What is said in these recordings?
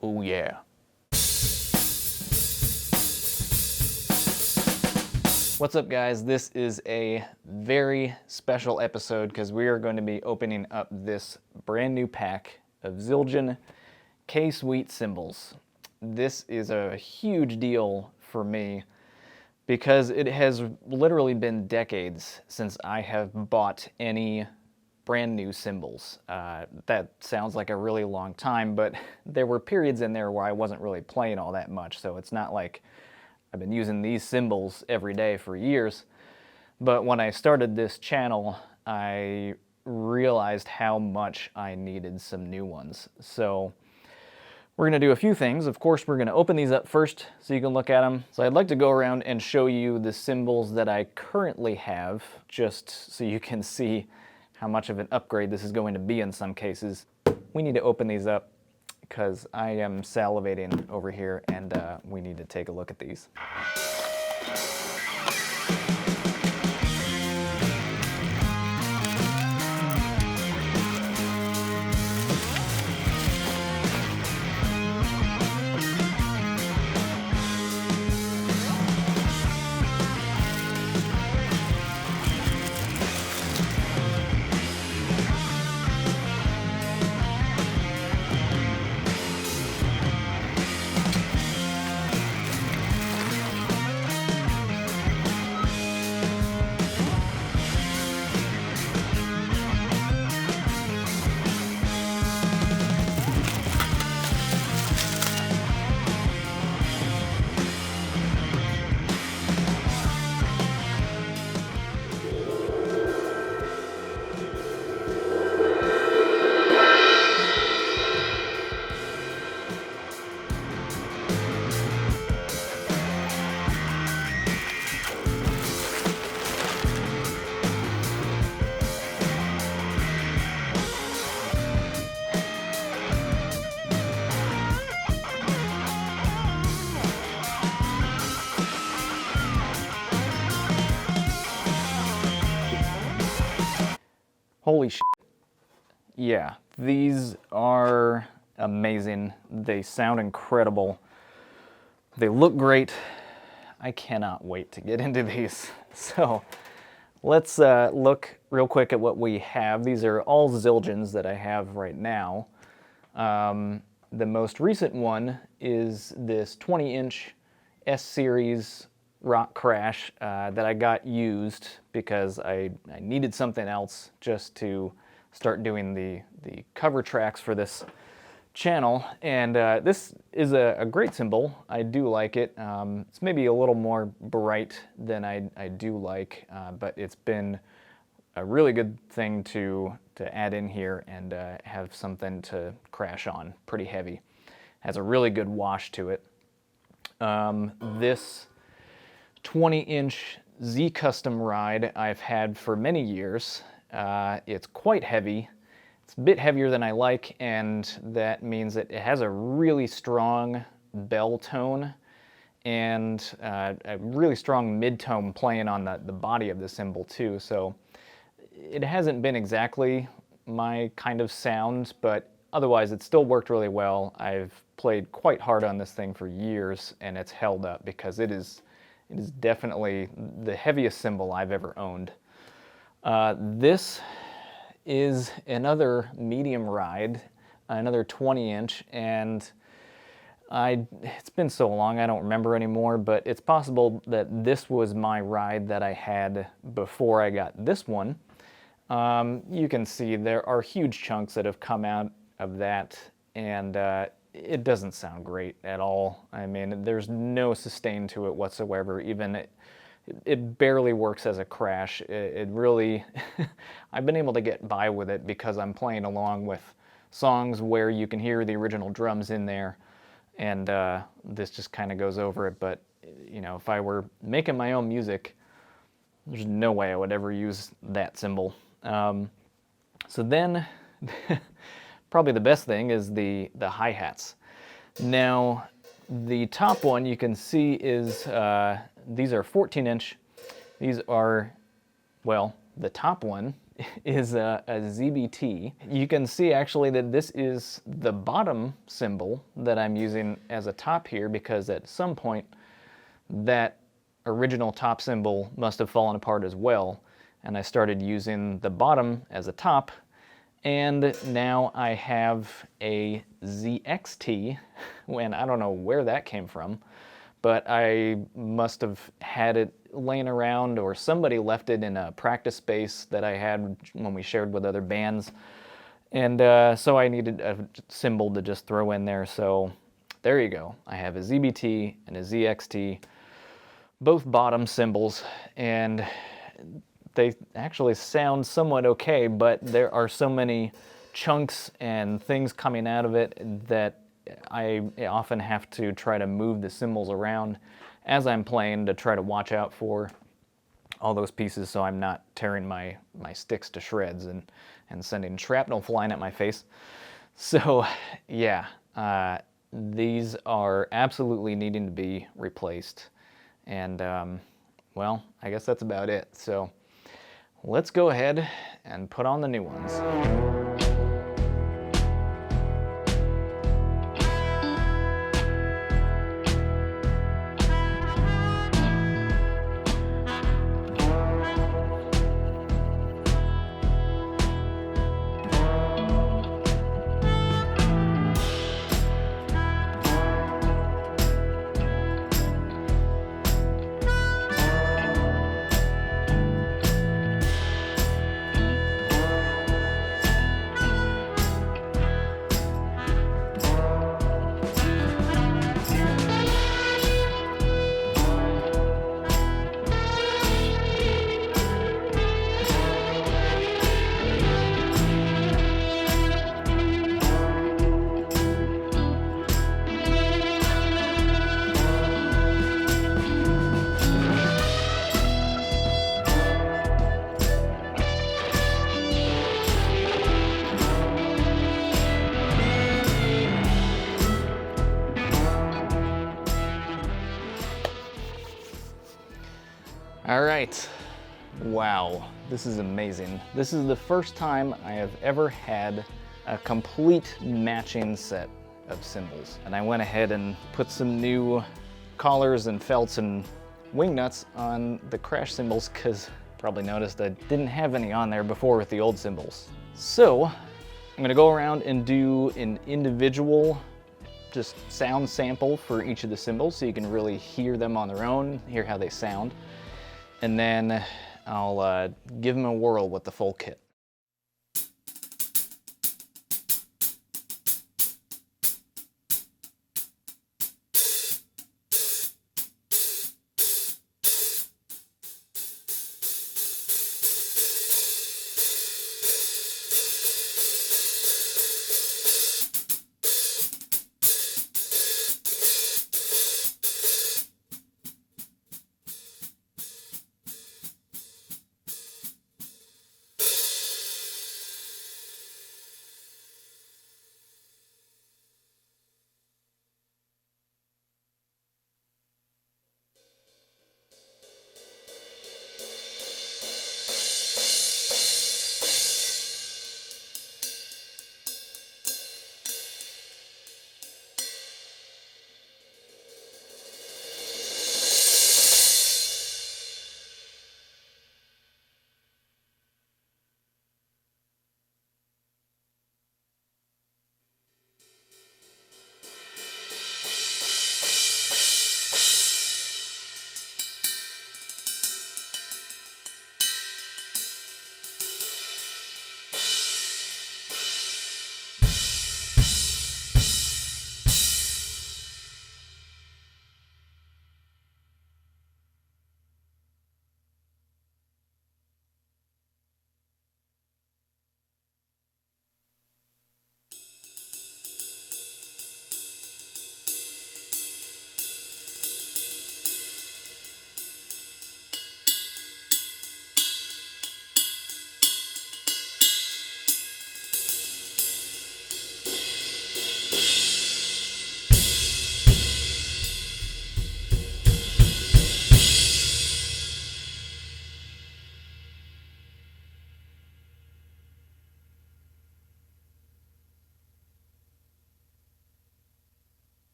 Oh yeah. What's up guys? This is a very special episode because we are going to be opening up this brand new pack of Zildjian K Sweet cymbals. This is a huge deal for me because it has literally been decades since I have bought any brand new cymbals. That sounds like a really long time, but there were periods in there where I wasn't really playing all that much, so it's not like I've been using these cymbals every day for years. But when I started this channel, I realized how much I needed some new ones. So we're going to do a few things. Of course, we're going to open these up first so you can look at them. So I'd like to go around and show you the cymbals that I currently have, just so you can see how much of an upgrade this is going to be in some cases. We need to open these up because I am salivating over here, and we need to take a look at these. Holy shit. Yeah, these are amazing. They sound incredible. They look great. I cannot wait to get into these. So let's look real quick at what we have. These are all Zildjians that I have right now. The most recent one is this 20-inch S-Series Rock Crash that I got used because I needed something else just to start doing the cover tracks for this channel, and this is a great cymbal. I do like it. It's maybe a little more bright than I do like, but it's been a really good thing to add in here and have something to crash on. Pretty heavy. Has a really good wash to it. This 20-inch Z Custom ride I've had for many years. It's quite heavy. It's a bit heavier than I like, and that means that it has a really strong bell tone and a really strong mid-tone playing on the body of the cymbal too. So it hasn't been exactly my kind of sound, but otherwise it still worked really well. I've played quite hard on this thing for years, and it's held up because it is definitely the heaviest cymbal I've ever owned. This is another medium ride, another 20-inch, and it's been so long I don't remember anymore, but it's possible that this was my ride that I had before I got this one. You can see there are huge chunks that have come out of that, and it doesn't sound great at all. I mean, there's no sustain to it whatsoever. Even it barely works as a crash. It really, I've been able to get by with it because I'm playing along with songs where you can hear the original drums in there, and this just kind of goes over it. But you know, if I were making my own music, there's no way I would ever use that cymbal. So then, probably the best thing is the hi-hats. Now, the top one you can see is, these are 14-inch. These are, well, the top one is a ZBT. You can see actually that this is the bottom cymbal that I'm using as a top here, because at some point that original top cymbal must have fallen apart as well, and I started using the bottom as a top, and now I have a ZXT, when I don't know where that came from, but I must have had it laying around, or somebody left it in a practice space that I had when we shared with other bands, and so I needed a cymbal to just throw in there. So there you go. I have a ZBT and a ZXT, both bottom cymbals, and they actually sound somewhat okay, but there are so many chunks and things coming out of it that I often have to try to move the cymbals around as I'm playing to try to watch out for all those pieces so I'm not tearing my sticks to shreds and sending shrapnel flying at my face. So yeah, these are absolutely needing to be replaced. And well, I guess that's about it. So let's go ahead and put on the new ones. All right, wow, this is amazing. This is the first time I have ever had a complete matching set of cymbals. And I went ahead and put some new collars and felts and wing nuts on the crash cymbals, because probably noticed I didn't have any on there before with the old cymbals. So I'm gonna go around and do an individual just sound sample for each of the cymbals so you can really hear them on their own, hear how they sound. And then I'll give them a whirl with the full kit.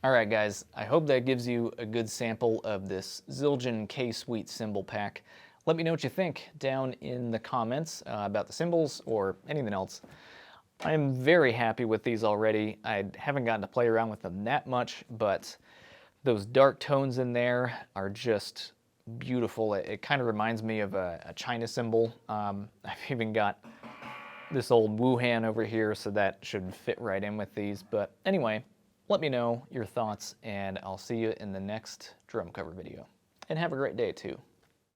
Alright guys, I hope that gives you a good sample of this Zildjian K Sweet cymbal pack. Let me know what you think down in the comments about the cymbals or anything else. I am very happy with these already. I haven't gotten to play around with them that much, but those dark tones in there are just beautiful. It kind of reminds me of a China cymbal. I've even got this old Wuhan over here, so that should fit right in with these. But anyway, let me know your thoughts, and I'll see you in the next drum cover video. And have a great day, too.